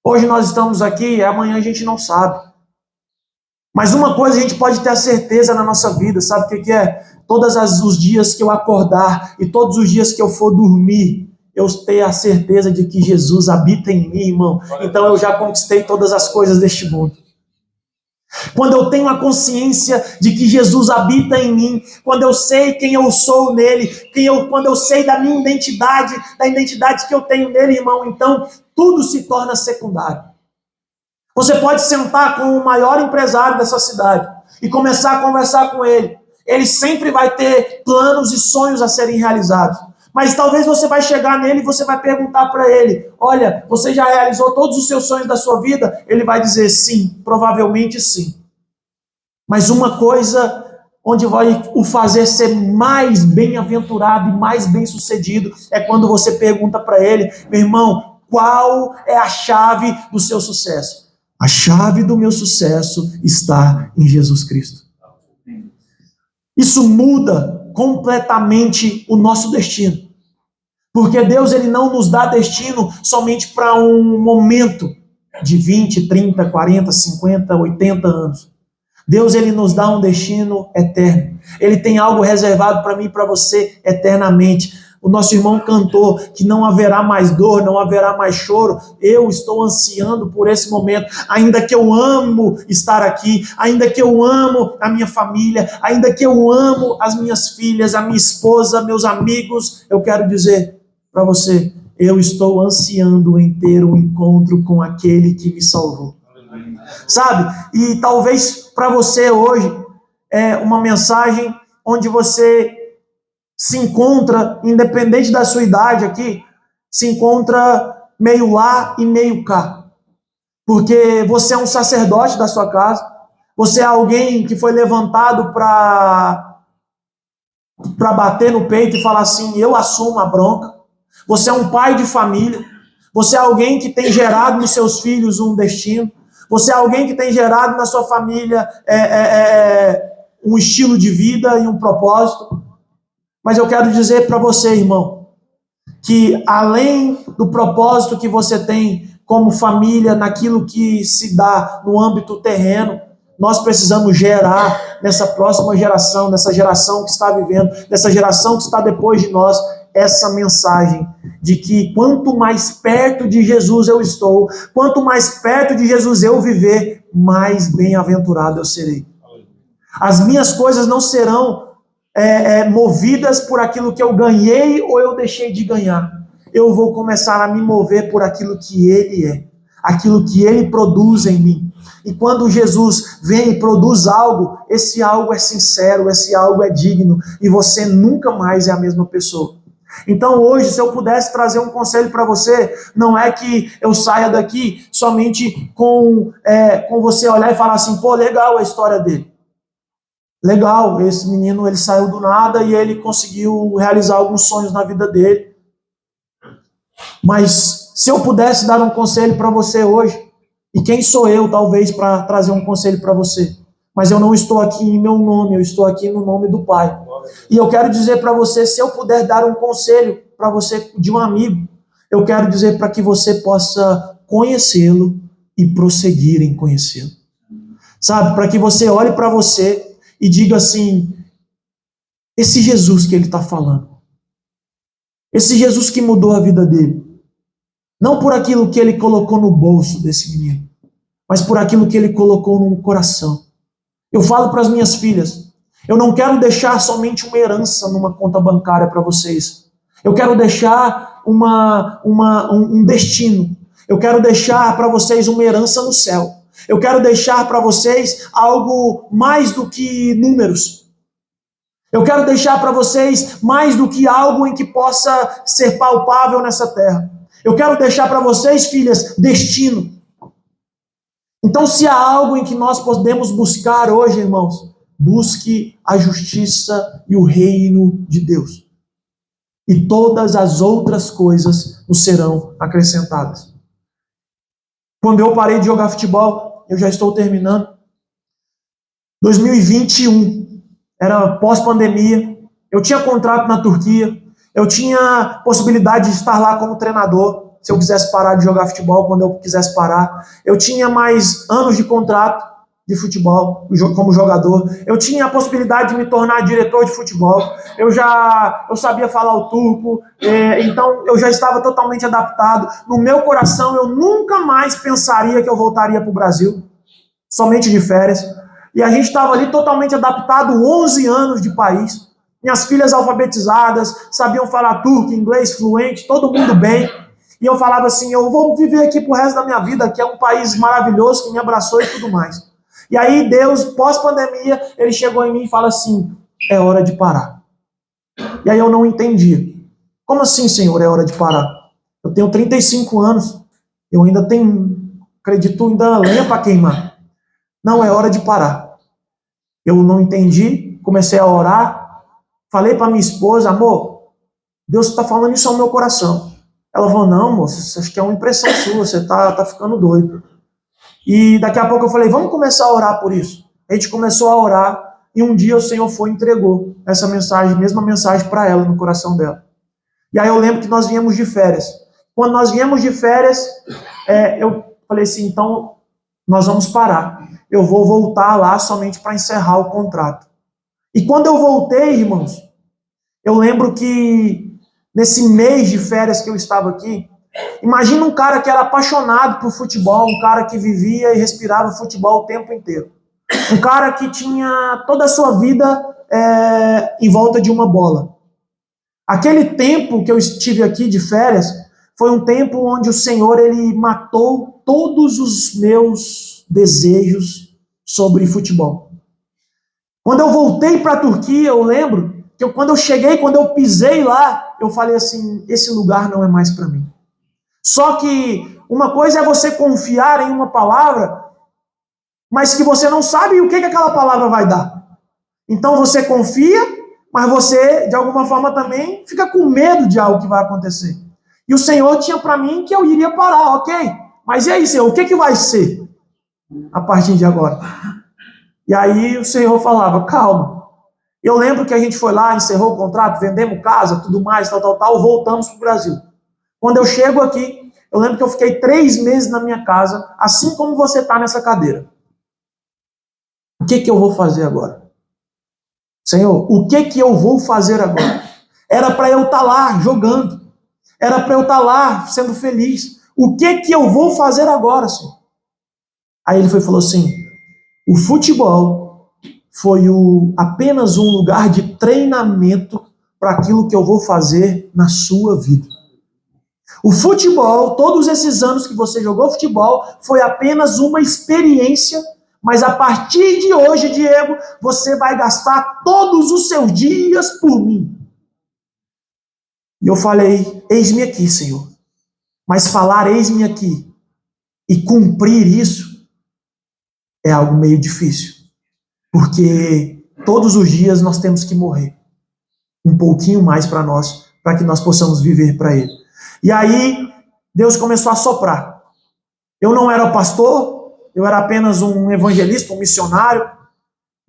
Hoje nós estamos aqui, amanhã a gente não sabe. Mas uma coisa a gente pode ter a certeza na nossa vida, sabe o que é? Todos os dias que eu acordar e todos os dias que eu for dormir, eu tenho a certeza de que Jesus habita em mim, irmão. Então eu já conquistei todas as coisas deste mundo. Quando eu tenho a consciência de que Jesus habita em mim, quando eu sei quem eu sou nele, quando eu sei da minha identidade, da identidade que eu tenho nele, irmão, então tudo se torna secundário. Você pode sentar com o maior empresário dessa cidade e começar a conversar com ele. Ele sempre vai ter planos e sonhos a serem realizados. Mas talvez você vai chegar nele e você vai perguntar para ele: olha, você já realizou todos os seus sonhos da sua vida? Ele vai dizer sim, provavelmente sim. Mas uma coisa onde vai o fazer ser mais bem-aventurado e mais bem-sucedido é quando você pergunta para ele: meu irmão, qual é a chave do seu sucesso? A chave do meu sucesso está em Jesus Cristo. Isso muda completamente o nosso destino. Porque Deus ele não nos dá destino somente para um momento de 20, 30, 40, 50, 80 anos. Deus ele nos dá um destino eterno. Ele tem algo reservado para mim e para você eternamente. O nosso irmão cantou que não haverá mais dor, não haverá mais choro. Eu estou ansiando por esse momento. Ainda que eu amo estar aqui, ainda que eu amo a minha família, ainda que eu amo as minhas filhas, a minha esposa, meus amigos, eu quero dizer para você, eu estou ansiando em ter um encontro com aquele que me salvou. Sabe? E talvez para você hoje é uma mensagem onde você se encontra, independente da sua idade aqui, se encontra meio lá e meio cá. Porque você é um sacerdote da sua casa, você é alguém que foi levantado para bater no peito e falar assim: eu assumo a bronca. Você é um pai de família, você é alguém que tem gerado nos seus filhos um destino, você é alguém que tem gerado na sua família um estilo de vida e um propósito. Mas eu quero dizer para você, irmão, que além do propósito que você tem como família, naquilo que se dá no âmbito terreno, nós precisamos gerar nessa próxima geração, nessa geração que está vivendo, nessa geração que está depois de nós, essa mensagem de que quanto mais perto de Jesus eu estou, quanto mais perto de Jesus eu viver, mais bem-aventurado eu serei. As minhas coisas não serão movidas por aquilo que eu ganhei ou eu deixei de ganhar. Eu vou começar a me mover por aquilo que Ele é, aquilo que Ele produz em mim. E quando Jesus vem e produz algo, esse algo é sincero, esse algo é digno, e você nunca mais é a mesma pessoa. Então hoje, se eu pudesse trazer um conselho para você, não é que eu saia daqui somente com você olhar e falar assim: pô, legal a história dele. Legal, esse menino ele saiu do nada e ele conseguiu realizar alguns sonhos na vida dele. Mas se eu pudesse dar um conselho para você hoje, e quem sou eu talvez para trazer um conselho para você? Mas eu não estou aqui em meu nome, eu estou aqui no nome do Pai. E eu quero dizer para você, se eu puder dar um conselho para você de um amigo, eu quero dizer para que você possa conhecê-lo e prosseguir em conhecê-lo. Sabe, para que você olhe para você e diga assim: esse Jesus que ele está falando, esse Jesus que mudou a vida dele, não por aquilo que ele colocou no bolso desse menino, mas por aquilo que ele colocou no coração. Eu falo para as minhas filhas: eu não quero deixar somente uma herança numa conta bancária para vocês. Eu quero deixar um destino. Eu quero deixar para vocês uma herança no céu. Eu quero deixar para vocês algo mais do que números. Eu quero deixar para vocês mais do que algo em que possa ser palpável nessa terra. Eu quero deixar para vocês, filhas, destino. Então, se há algo em que nós podemos buscar hoje, irmãos, busque a justiça e o reino de Deus. E todas as outras coisas nos serão acrescentadas. Quando eu parei de jogar futebol, eu já estou terminando, 2021, era pós-pandemia, eu tinha contrato na Turquia, eu tinha possibilidade de estar lá como treinador, se eu quisesse parar de jogar futebol, quando eu quisesse parar. Eu tinha mais anos de contrato de futebol como jogador. Eu tinha a possibilidade de me tornar diretor de futebol. Eu sabia falar o turco, então eu já estava totalmente adaptado. No meu coração, eu nunca mais pensaria que eu voltaria para o Brasil, somente de férias. E a gente estava ali totalmente adaptado, 11 anos de país. Minhas filhas alfabetizadas, sabiam falar turco, inglês fluente, todo mundo bem. E eu falava assim, eu vou viver aqui pro resto da minha vida, que é um país maravilhoso, que me abraçou e tudo mais. E aí Deus, pós-pandemia, ele chegou em mim e fala assim, é hora de parar. E aí eu não entendia. Como assim, Senhor, é hora de parar? Eu tenho 35 anos, eu ainda tenho, acredito, ainda lenha para queimar. Não, é hora de parar. Eu não entendi, comecei a orar, falei para minha esposa, amor, Deus está falando isso ao meu coração. Ela falou, não, moça, acho que é uma impressão sua, você tá ficando doido. E daqui a pouco eu falei, vamos começar a orar por isso. A gente começou a orar e um dia o Senhor foi e entregou essa mensagem, mesma mensagem para ela, no coração dela. E aí eu lembro que nós viemos de férias. Quando nós viemos de férias, eu falei assim, então nós vamos parar. Eu vou voltar lá somente para encerrar o contrato. E quando eu voltei, irmãos, eu lembro que nesse mês de férias que eu estava aqui, imagina um cara que era apaixonado por futebol, um cara que vivia e respirava futebol o tempo inteiro. Um cara que tinha toda a sua vida em volta de uma bola. Aquele tempo que eu estive aqui de férias foi um tempo onde o Senhor ele matou todos os meus desejos sobre futebol. Quando eu voltei para a Turquia, eu lembro que quando eu cheguei, quando eu pisei lá, eu falei assim, esse lugar não é mais para mim. Só que uma coisa é você confiar em uma palavra, mas que você não sabe o que aquela palavra vai dar. Então você confia, mas você, de alguma forma, também fica com medo de algo que vai acontecer. E o Senhor tinha para mim que eu iria parar, ok? Mas e aí, Senhor, o que vai ser a partir de agora? E aí o Senhor falava, calma. Eu lembro que a gente foi lá, encerrou o contrato, vendemos casa, tudo mais, tal, voltamos para o Brasil. Quando eu chego aqui, eu lembro que eu fiquei 3 meses na minha casa, assim como você está nessa cadeira. O que eu vou fazer agora? Senhor, o que eu vou fazer agora? Era para eu estar lá jogando. Era para eu estar lá sendo feliz. O que eu vou fazer agora, Senhor? Aí ele falou assim, o futebol foi apenas um lugar de treinamento para aquilo que eu vou fazer na sua vida. O futebol, todos esses anos que você jogou futebol, foi apenas uma experiência, mas a partir de hoje, Diego, você vai gastar todos os seus dias por mim. E eu falei, eis-me aqui, Senhor. Mas falar eis-me aqui e cumprir isso é algo meio difícil. Porque todos os dias nós temos que morrer um pouquinho mais para nós, para que nós possamos viver para Ele. E aí, Deus começou a soprar. Eu não era pastor, eu era apenas um evangelista, um missionário,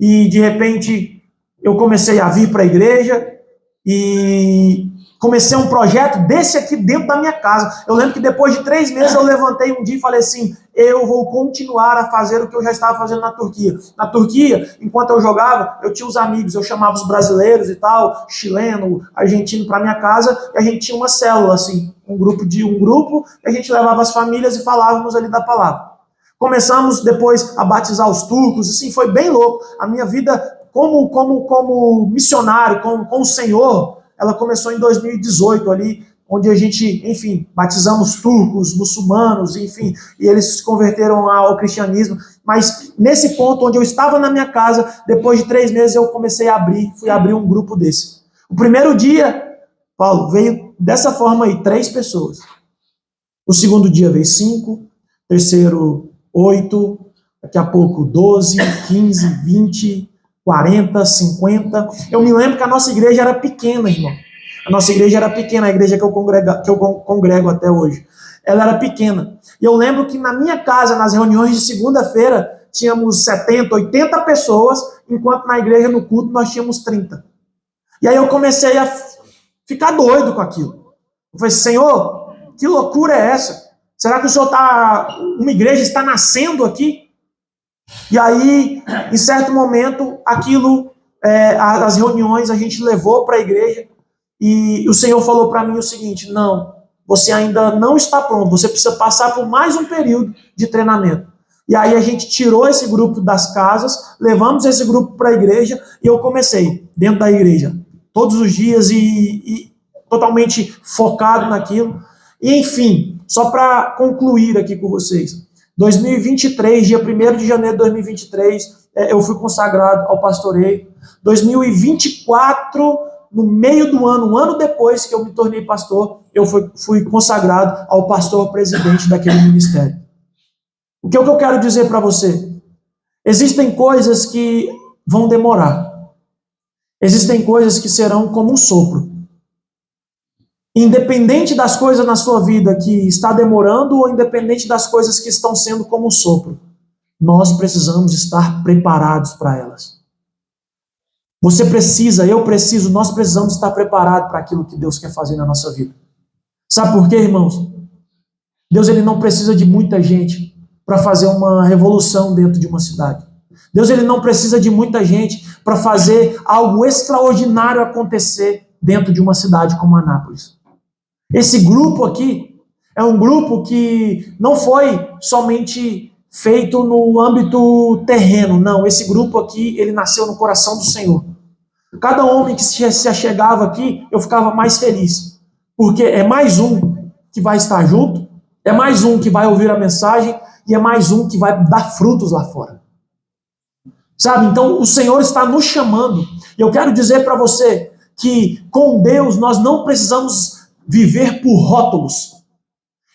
e de repente eu comecei a vir para a igreja e comecei um projeto desse aqui dentro da minha casa. Eu lembro que depois de 3 meses eu levantei um dia e falei assim, eu vou continuar a fazer o que eu já estava fazendo na Turquia. Na Turquia, enquanto eu jogava, eu tinha os amigos, eu chamava os brasileiros e tal, chileno, argentino para minha casa, e a gente tinha uma célula, assim, um grupo, e a gente levava as famílias e falávamos ali da palavra. Começamos depois a batizar os turcos, assim, foi bem louco. A minha vida como missionário, com o Senhor, ela começou em 2018 ali, onde a gente, enfim, batizamos turcos, muçulmanos, enfim, e eles se converteram ao cristianismo. Mas nesse ponto onde eu estava na minha casa, depois de 3 meses eu comecei a fui abrir um grupo desse. O primeiro dia, Paulo, veio dessa forma aí, 3 pessoas. O segundo dia veio 5, terceiro 8, daqui a pouco 12, 15, 20, 40, 50. Eu me lembro que a nossa igreja era pequena, irmão. A nossa igreja era pequena, a igreja que eu congrego até hoje. Ela era pequena. E eu lembro que na minha casa, nas reuniões de segunda-feira, tínhamos 70, 80 pessoas, enquanto na igreja, no culto, nós tínhamos 30. E aí eu comecei a ficar doido com aquilo. Eu falei, Senhor, que loucura é essa? Será que o Senhor uma igreja está nascendo aqui? E aí, em certo momento, aquilo, as reuniões a gente levou para a igreja e o Senhor falou para mim o seguinte, não, você ainda não está pronto, você precisa passar por mais um período de treinamento. E aí a gente tirou esse grupo das casas, levamos esse grupo para a igreja e eu comecei dentro da igreja, todos os dias e totalmente focado naquilo. E enfim, só para concluir aqui com vocês, 2023, dia 1º de janeiro de 2023, eu fui consagrado ao pastoreio. 2024, no meio do ano, um ano depois que eu me tornei pastor, eu fui consagrado ao pastor presidente daquele ministério. O que eu quero dizer para você? Existem coisas que vão demorar. Existem coisas que serão como um sopro. Independente das coisas na sua vida que está demorando ou independente das coisas que estão sendo como um sopro, nós precisamos estar preparados para elas. Você precisa, eu preciso, nós precisamos estar preparados para aquilo que Deus quer fazer na nossa vida. Sabe por quê, irmãos? Deus ele não precisa de muita gente para fazer uma revolução dentro de uma cidade. Deus ele não precisa de muita gente para fazer algo extraordinário acontecer dentro de uma cidade como Anápolis. Esse grupo aqui é um grupo que não foi somente feito no âmbito terreno, não. Esse grupo aqui, ele nasceu no coração do Senhor. Cada homem que se achegava aqui, eu ficava mais feliz, porque é mais um que vai estar junto, é mais um que vai ouvir a mensagem e é mais um que vai dar frutos lá fora. Sabe? Então, o Senhor está nos chamando. E eu quero dizer para você que com Deus nós não precisamos viver por rótulos.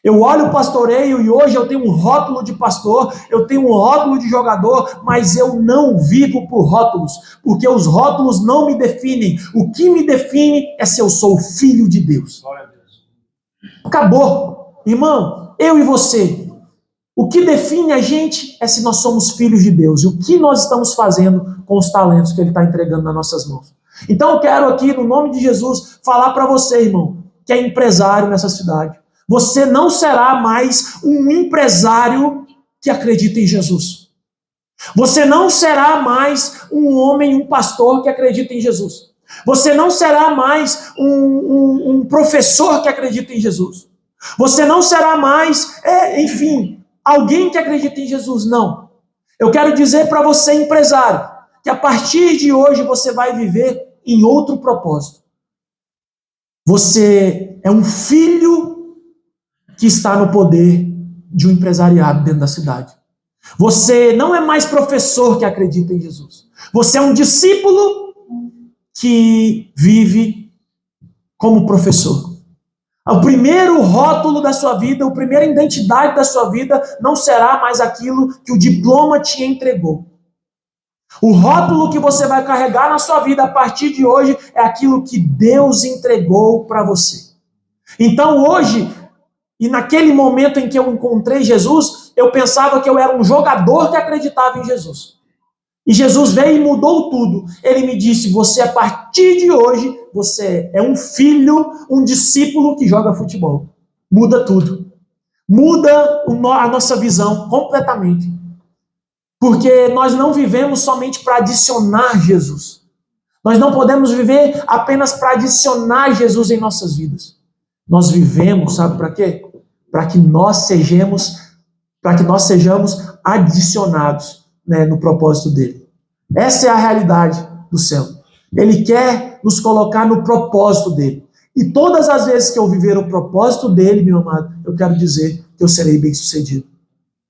Eu olho o pastoreio e hoje eu tenho um rótulo de pastor, eu tenho um rótulo de jogador, mas eu não vivo por rótulos, porque os rótulos não me definem. O que me define é se eu sou filho de Deus. Acabou. Irmão, eu e você, o que define a gente é se nós somos filhos de Deus e o que nós estamos fazendo com os talentos que Ele está entregando nas nossas mãos. Então eu quero aqui, no nome de Jesus, falar para você, irmão, que é empresário nessa cidade. Você não será mais um empresário que acredita em Jesus. Você não será mais um homem, um pastor que acredita em Jesus. Você não será mais um professor que acredita em Jesus. Você não será mais, enfim, alguém que acredita em Jesus. Não. Eu quero dizer para você, empresário, que a partir de hoje você vai viver em outro propósito. Você é um filho que está no poder de um empresariado dentro da cidade. Você não é mais professor que acredita em Jesus. Você é um discípulo que vive como professor. O primeiro rótulo da sua vida, a primeira identidade da sua vida não será mais aquilo que o diploma te entregou. O rótulo que você vai carregar na sua vida a partir de hoje é aquilo que Deus entregou para você. Então hoje, e naquele momento em que eu encontrei Jesus, eu pensava que eu era um jogador que acreditava em Jesus. E Jesus veio e mudou tudo. Ele me disse, você a partir de hoje, você é um filho, um discípulo que joga futebol. Muda tudo. Muda a nossa visão completamente. Porque nós não vivemos somente para adicionar Jesus. Nós não podemos viver apenas para adicionar Jesus em nossas vidas. Nós vivemos, sabe para quê? Para que nós sejamos adicionados, né, no propósito dele. Essa é a realidade do céu. Ele quer nos colocar no propósito dele. E todas as vezes que eu viver o propósito dele, meu amado, eu quero dizer que eu serei bem-sucedido.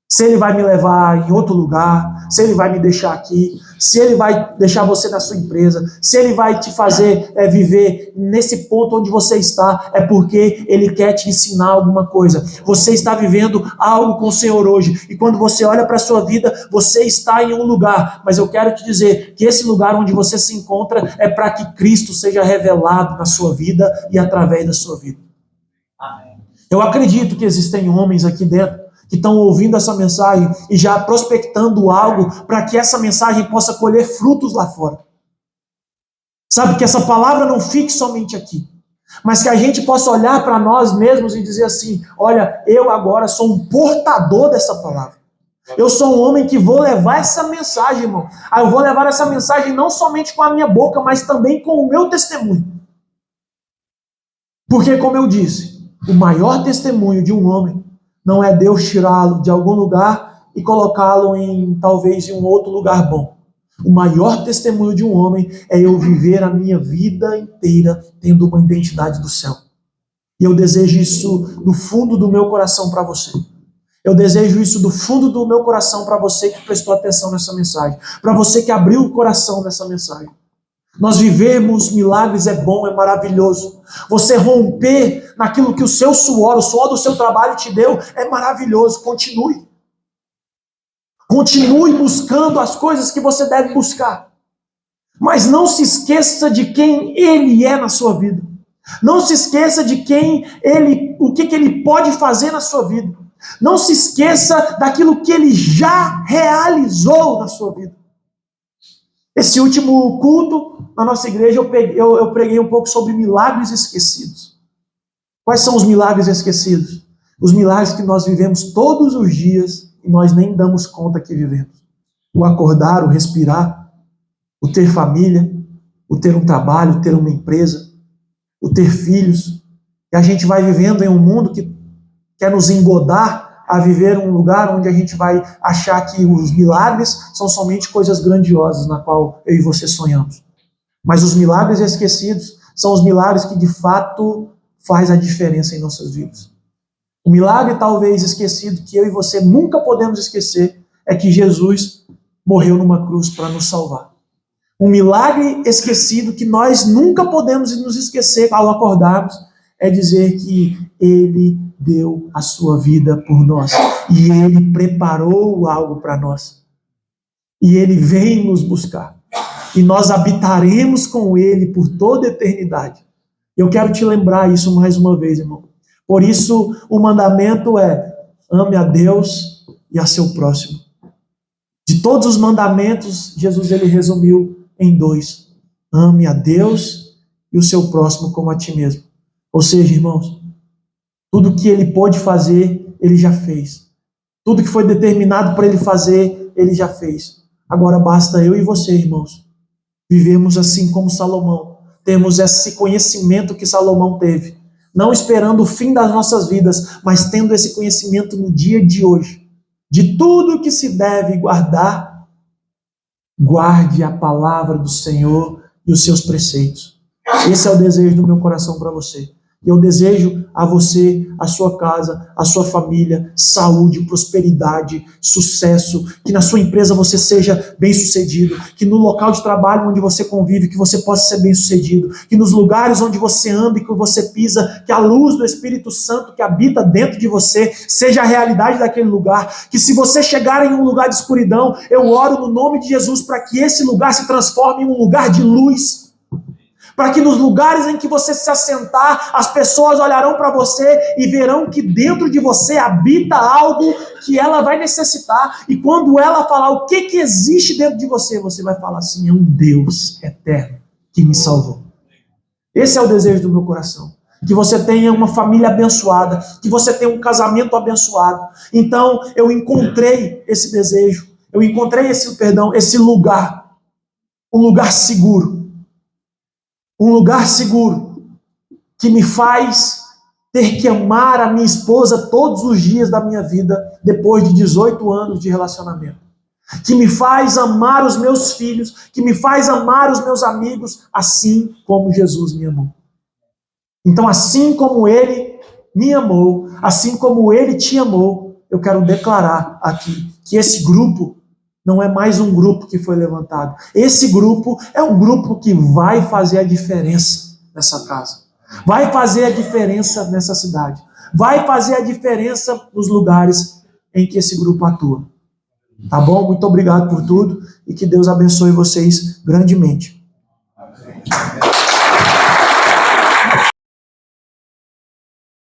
Se ele vai me levar em outro lugar, se ele vai me deixar aqui, se ele vai deixar você na sua empresa, se ele vai te fazer viver nesse ponto onde você está, é porque ele quer te ensinar alguma coisa. Você está vivendo algo com o Senhor hoje, e quando você olha para a sua vida, você está em um lugar, mas eu quero te dizer que esse lugar onde você se encontra é para que Cristo seja revelado na sua vida e através da sua vida. Amém. Eu acredito que existem homens aqui dentro que estão ouvindo essa mensagem e já prospectando algo para que essa mensagem possa colher frutos lá fora. Sabe, que essa palavra não fique somente aqui, mas que a gente possa olhar para nós mesmos e dizer assim, olha, eu agora sou um portador dessa palavra. Eu sou um homem que vou levar essa mensagem, irmão. Eu vou levar essa mensagem não somente com a minha boca, mas também com o meu testemunho. Porque, como eu disse, o maior testemunho de um homem não é Deus tirá-lo de algum lugar e colocá-lo talvez em um outro lugar bom. O maior testemunho de um homem é eu viver a minha vida inteira tendo uma identidade do céu. E eu desejo isso do fundo do meu coração para você. Eu desejo isso do fundo do meu coração para você que prestou atenção nessa mensagem. Para você que abriu o coração nessa mensagem. Nós vivemos milagres é bom, é maravilhoso. Você romper naquilo que o seu suor, o suor do seu trabalho te deu, é maravilhoso. Continue. Continue buscando as coisas que você deve buscar. Mas não se esqueça de quem Ele é na sua vida. Não se esqueça de o que Ele pode fazer na sua vida. Não se esqueça daquilo que Ele já realizou na sua vida. Esse último culto, na nossa igreja, eu preguei um pouco sobre milagres esquecidos. Quais são os milagres esquecidos? Os milagres que nós vivemos todos os dias e nós nem damos conta que vivemos. O acordar, o respirar, o ter família, o ter um trabalho, o ter uma empresa, o ter filhos. E a gente vai vivendo em um mundo que quer nos engodar a viver um lugar onde a gente vai achar que os milagres são somente coisas grandiosas na qual eu e você sonhamos. Mas os milagres esquecidos são os milagres que de fato faz a diferença em nossas vidas. O milagre talvez esquecido que eu e você nunca podemos esquecer é que Jesus morreu numa cruz para nos salvar. Um milagre esquecido que nós nunca podemos nos esquecer ao acordarmos é dizer que Ele deu a sua vida por nós. E Ele preparou algo para nós. E Ele vem nos buscar. E nós habitaremos com Ele por toda a eternidade. Eu quero te lembrar isso mais uma vez, irmão. Por isso, o mandamento é: ame a Deus e a seu próximo. De todos os mandamentos, Jesus ele resumiu em 2. Ame a Deus e o seu próximo como a ti mesmo. Ou seja, irmãos, tudo que ele pôde fazer, ele já fez. Tudo que foi determinado para ele fazer, ele já fez. Agora basta eu e você, irmãos, vivemos assim como Salomão. Temos esse conhecimento que Salomão teve. Não esperando o fim das nossas vidas, mas tendo esse conhecimento no dia de hoje. De tudo que se deve guardar, guarde a palavra do Senhor e os seus preceitos. Esse é o desejo do meu coração para você. Eu desejo a você, a sua casa, a sua família, saúde, prosperidade, sucesso, que na sua empresa você seja bem-sucedido, que no local de trabalho onde você convive, que você possa ser bem-sucedido, que nos lugares onde você anda e que você pisa, que a luz do Espírito Santo que habita dentro de você seja a realidade daquele lugar, que se você chegar em um lugar de escuridão, eu oro no nome de Jesus para que esse lugar se transforme em um lugar de luz. Para que nos lugares em que você se assentar, as pessoas olharão para você e verão que dentro de você habita algo que ela vai necessitar. E quando ela falar o que existe dentro de você, você vai falar assim: é um Deus eterno que me salvou. Esse é o desejo do meu coração. Que você tenha uma família abençoada, que você tenha um casamento abençoado. Então, eu encontrei esse desejo, eu encontrei esse lugar, um lugar seguro. Um lugar seguro que me faz ter que amar a minha esposa todos os dias da minha vida, depois de 18 anos de relacionamento. Que me faz amar os meus filhos, que me faz amar os meus amigos, assim como Jesus me amou. Então, assim como ele me amou, assim como ele te amou, eu quero declarar aqui que esse grupo não é mais um grupo que foi levantado. Esse grupo é um grupo que vai fazer a diferença nessa casa. Vai fazer a diferença nessa cidade. Vai fazer a diferença nos lugares em que esse grupo atua. Tá bom? Muito obrigado por tudo e que Deus abençoe vocês grandemente.